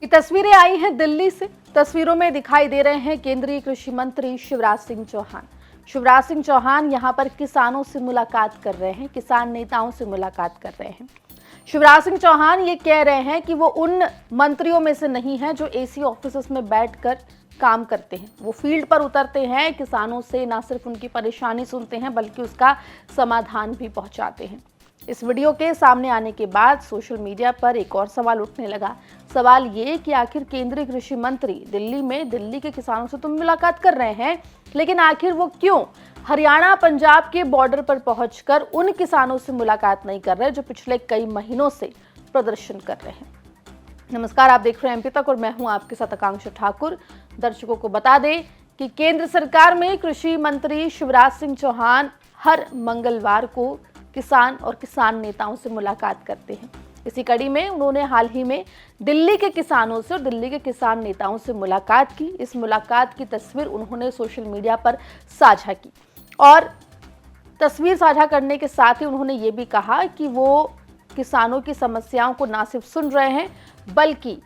ये तस्वीरें आई हैं दिल्ली से। तस्वीरों में दिखाई दे रहे हैं केंद्रीय कृषि मंत्री शिवराज सिंह चौहान। शिवराज सिंह चौहान यहां पर किसानों से मुलाकात कर रहे हैं, किसान नेताओं से मुलाकात कर रहे हैं। शिवराज सिंह चौहान ये कह रहे हैं कि वो उन मंत्रियों में से नहीं है जो एसी ऑफिस में बैठकर काम करते हैं। वो फील्ड पर उतरते हैं, किसानों से ना सिर्फ उनकी परेशानी सुनते हैं बल्कि उसका समाधान भी पहुंचाते हैं। इस वीडियो के सामने आने के बाद सोशल मीडिया पर एक और सवाल उठने लगा। सवाल ये कि आखिर केंद्रीय कृषि मंत्री दिल्ली में दिल्ली के किसानों से तो मुलाकात कर रहे हैं, लेकिन आखिर वो क्यों हरियाणा पंजाब के बॉर्डर पर पहुंचकर उन किसानों से मुलाकात नहीं कर रहे जो पिछले कई महीनों से प्रदर्शन कर रहे हैं। नमस्कार, आप देख रहे हैं एमपी तक और मैं हूं आपके साथ आकांक्षा ठाकुर। दर्शकों को बता दें कि केंद्र सरकार में कृषि मंत्री शिवराज सिंह चौहान हर मंगलवार को किसान और किसान नेताओं से मुलाकात करते हैं। इसी कड़ी में उन्होंने हाल ही में दिल्ली के किसानों से और दिल्ली के किसान नेताओं से मुलाकात की। इस मुलाकात की तस्वीर उन्होंने सोशल मीडिया पर साझा की और तस्वीर साझा करने के साथ ही उन्होंने ये भी कहा कि वो किसानों की समस्याओं को ना सिर्फ सुन रहे हैं बल्कि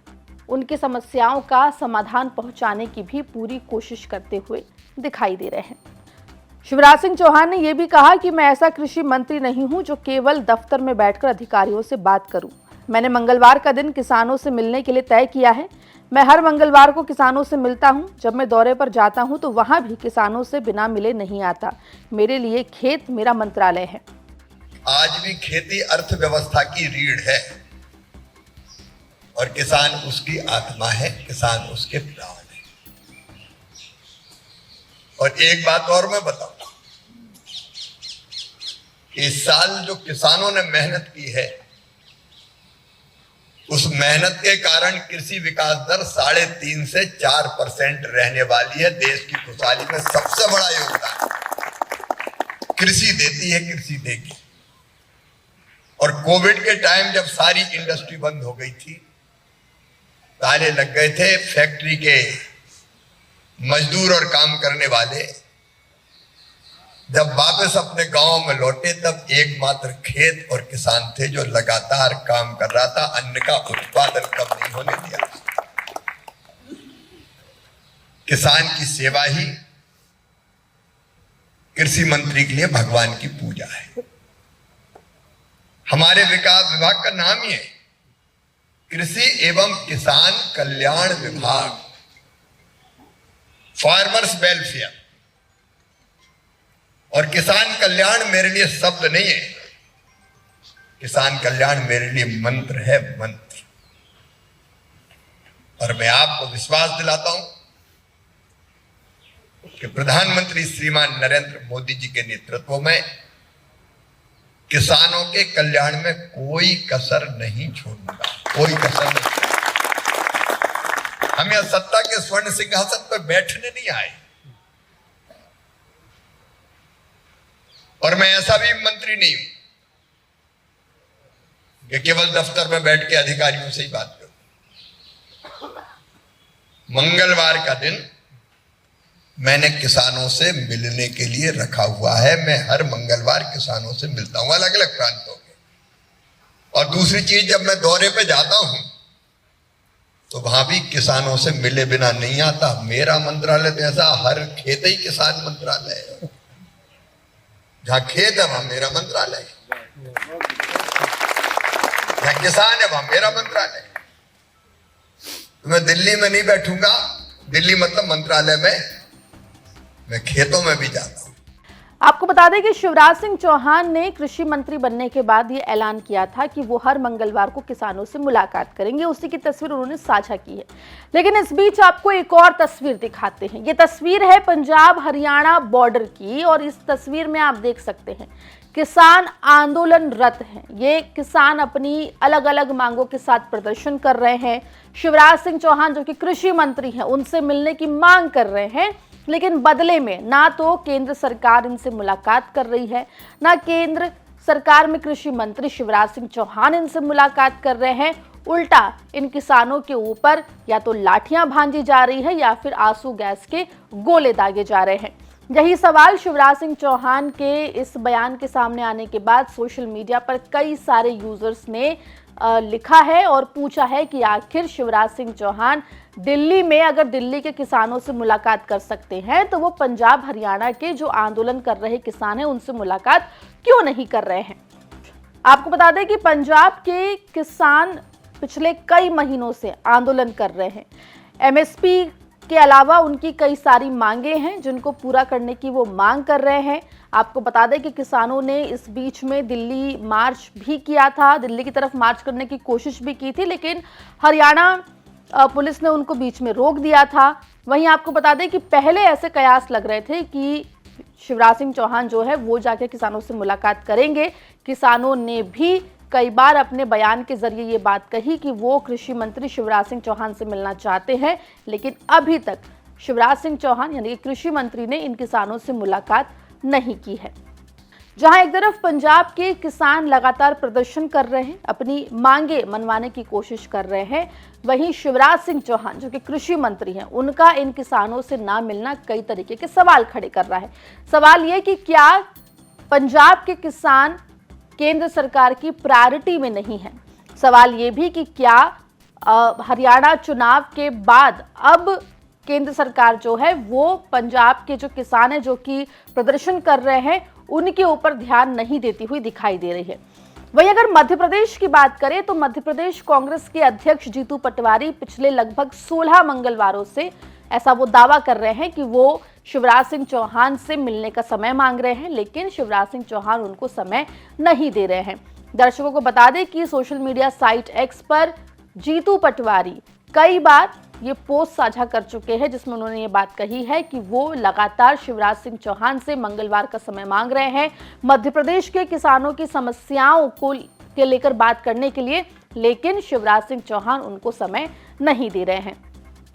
उनकी समस्याओं का समाधान पहुंचाने की भी पूरी कोशिश करते हुए दिखाई दे रहे हैं। शिवराज सिंह चौहान ने यह भी कहा कि मैं ऐसा कृषि मंत्री नहीं हूं जो केवल दफ्तर में बैठकर अधिकारियों से बात करूं। मैंने मंगलवार का दिन किसानों से मिलने के लिए तय किया है। मैं हर मंगलवार को किसानों से मिलता हूं। जब मैं दौरे पर जाता हूं तो वहां भी किसानों से बिना मिले नहीं आता। मेरे लिए खेत मेरा मंत्रालय है। आज भी खेती अर्थव्यवस्था की रीढ़ है और किसान उसकी आत्मा है, किसान उसके प्राण है। और एक बात और मैं बताऊं, इस साल जो किसानों ने मेहनत की है उस मेहनत के कारण कृषि विकास दर 3.5 से 4% रहने वाली है। देश की खुशहाली में सबसे बड़ा योगदान कृषि देती है, कृषि देगी। और कोविड के टाइम जब सारी इंडस्ट्री बंद हो गई थी, ताले लग गए थे, फैक्ट्री के मजदूर और काम करने वाले जब वापस अपने गांव में लौटे तब एकमात्र खेत और किसान थे जो लगातार काम कर रहा था। अन्न का उत्पादन कम नहीं होने दिया। किसान की सेवा ही कृषि मंत्री के लिए भगवान की पूजा है। हमारे विकास विभाग का नाम ही है कृषि एवं किसान कल्याण विभाग, फार्मर्स वेलफेयर। और किसान कल्याण मेरे लिए शब्द नहीं है, किसान कल्याण मेरे लिए मंत्र है, मंत्र। और मैं आपको विश्वास दिलाता हूं कि प्रधानमंत्री श्रीमान नरेंद्र मोदी जी के नेतृत्व में किसानों के कल्याण में कोई कसर नहीं छोड़ूंगा, कोई कसर नहीं। हम यहां सत्ता के स्वर्ण सिंहासन पर बैठने नहीं आए और मैं ऐसा भी मंत्री नहीं हूं कि केवल दफ्तर में बैठ के अधिकारियों से ही बात करूं। मंगलवार का दिन मैंने किसानों से मिलने के लिए रखा हुआ है। मैं हर मंगलवार किसानों से मिलता हूं, अलग अलग प्रांतों के। और दूसरी चीज, जब मैं दौरे पे जाता हूं तो वहां भी किसानों से मिले बिना नहीं आता। मेरा मंत्रालय तो ऐसा हर खेत ही किसान मंत्रालय है। जहां खेत है वहां मेरा मंत्रालय है, जहां किसान है वहां मेरा मंत्रालय है। तो मैं दिल्ली में नहीं बैठूंगा, दिल्ली मतलब मंत्रालय में, मैं खेतों में भी जाता हूं। आपको बता दें कि शिवराज सिंह चौहान ने कृषि मंत्री बनने के बाद ये ऐलान किया था कि वो हर मंगलवार को किसानों से मुलाकात करेंगे। उसी की तस्वीर उन्होंने साझा की है। लेकिन इस बीच आपको एक और तस्वीर दिखाते हैं। ये तस्वीर है पंजाब हरियाणा बॉर्डर की और इस तस्वीर में आप देख सकते हैं किसान आंदोलनरत हैं। ये किसान अपनी अलग अलग मांगों के साथ प्रदर्शन कर रहे हैं। शिवराज सिंह चौहान जो कि कृषि मंत्री हैं उनसे मिलने की मांग कर रहे हैं, लेकिन बदले में ना तो केंद्र सरकार इनसे मुलाकात कर रही है, ना केंद्र सरकार में कृषि मंत्री शिवराज सिंह चौहान इनसे मुलाकात कर रहे हैं। उल्टा इन किसानों के ऊपर या तो लाठियां भांजी जा रही है या फिर आंसू गैस के गोले दागे जा रहे हैं। यही सवाल शिवराज सिंह चौहान के इस बयान के सामने आने के बाद सोशल मीडिया पर कई सारे यूजर्स ने लिखा है और पूछा है कि आखिर शिवराज सिंह चौहान दिल्ली में अगर दिल्ली के किसानों से मुलाकात कर सकते हैं तो वो पंजाब हरियाणा के जो आंदोलन कर रहे किसान हैं उनसे मुलाकात क्यों नहीं कर रहे हैं। आपको बता दें कि पंजाब के किसान पिछले कई महीनों से आंदोलन कर रहे हैं। एमएसपी के अलावा उनकी कई सारी मांगे हैं जिनको पूरा करने की वो मांग कर रहे हैं। आपको बता दें कि किसानों ने इस बीच में दिल्ली मार्च भी किया था, दिल्ली की तरफ मार्च करने की कोशिश भी की थी, लेकिन हरियाणा पुलिस ने उनको बीच में रोक दिया था। वहीं आपको बता दें कि पहले ऐसे कयास लग रहे थे कि शिवराज सिंह चौहान जो है वो जाके किसानों से मुलाकात करेंगे। किसानों ने भी कई बार अपने बयान के जरिए ये बात कही कि वो कृषि मंत्री शिवराज सिंह चौहान से मिलना चाहते हैं, लेकिन अभी तक शिवराज सिंह चौहान यानी कि कृषि मंत्री ने इन किसानों से मुलाकात नहीं की है। जहां एक तरफ पंजाब के किसान लगातार प्रदर्शन कर रहे हैं, अपनी मांगे मनवाने की कोशिश कर रहे हैं, वहीं शिवराज सिंह चौहान जो कि कृषि मंत्री हैं उनका इन किसानों से ना मिलना कई तरीके के सवाल खड़े कर रहा है। सवाल ये कि क्या पंजाब के किसान केंद्र सरकार की प्रायोरिटी में नहीं है। सवाल ये भी कि क्या हरियाणा चुनाव के बाद अब केंद्र सरकार जो है वो पंजाब के जो किसान हैं जो कि प्रदर्शन कर रहे हैं उनके ऊपर ध्यान नहीं देती हुई दिखाई दे रही है। वहीं अगर मध्य प्रदेश की बात करें तो मध्य प्रदेश कांग्रेस के अध्यक्ष जीतू पटवारी पिछले लगभग 16 मंगलवारों से ऐसा वो दावा कर रहे हैं कि वो शिवराज सिंह चौहान से मिलने का समय मांग रहे हैं, लेकिन शिवराज सिंह चौहान उनको समय नहीं दे रहे हैं। दर्शकों को बता दें कि सोशल मीडिया साइट एक्स पर जीतू पटवारी कई बार ये पोस्ट साझा कर चुके हैं जिसमें उन्होंने ये बात कही है कि वो लगातार शिवराज सिंह चौहान से मंगलवार का समय मांग रहे हैं मध्य प्रदेश के किसानों की समस्याओं को लेकर बात करने के लिए, लेकिन शिवराज सिंह चौहान उनको समय नहीं दे रहे हैं।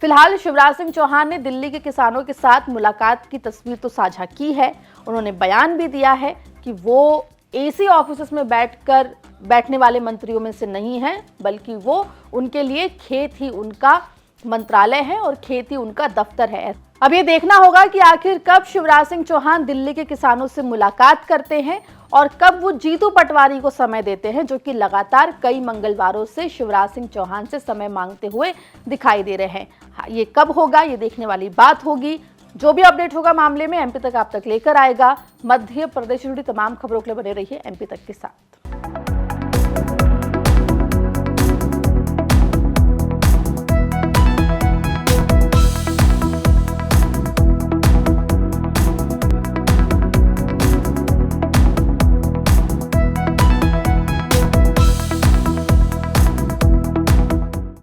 फिलहाल शिवराज सिंह चौहान ने दिल्ली के किसानों के साथ मुलाकात की तस्वीर तो साझा की है। उन्होंने बयान भी दिया है कि वो एसी ऑफिस में बैठने वाले मंत्रियों में से नहीं है, बल्कि वो उनके लिए खेत ही उनका मंत्रालय है और खेत ही उनका दफ्तर है। अब ये देखना होगा कि आखिर कब शिवराज सिंह चौहान दिल्ली के किसानों से मुलाकात करते हैं और कब वो जीतू पटवारी को समय देते हैं जो कि लगातार कई मंगलवारों से शिवराज सिंह चौहान से समय मांगते हुए दिखाई दे रहे हैं। ये कब होगा ये देखने वाली बात होगी। जो भी अपडेट होगा मामले में एमपी तक आप तक लेकर आएगा। मध्य प्रदेश से जुड़ी तमाम खबरों के लिए बने रहिए एमपी तक के साथ।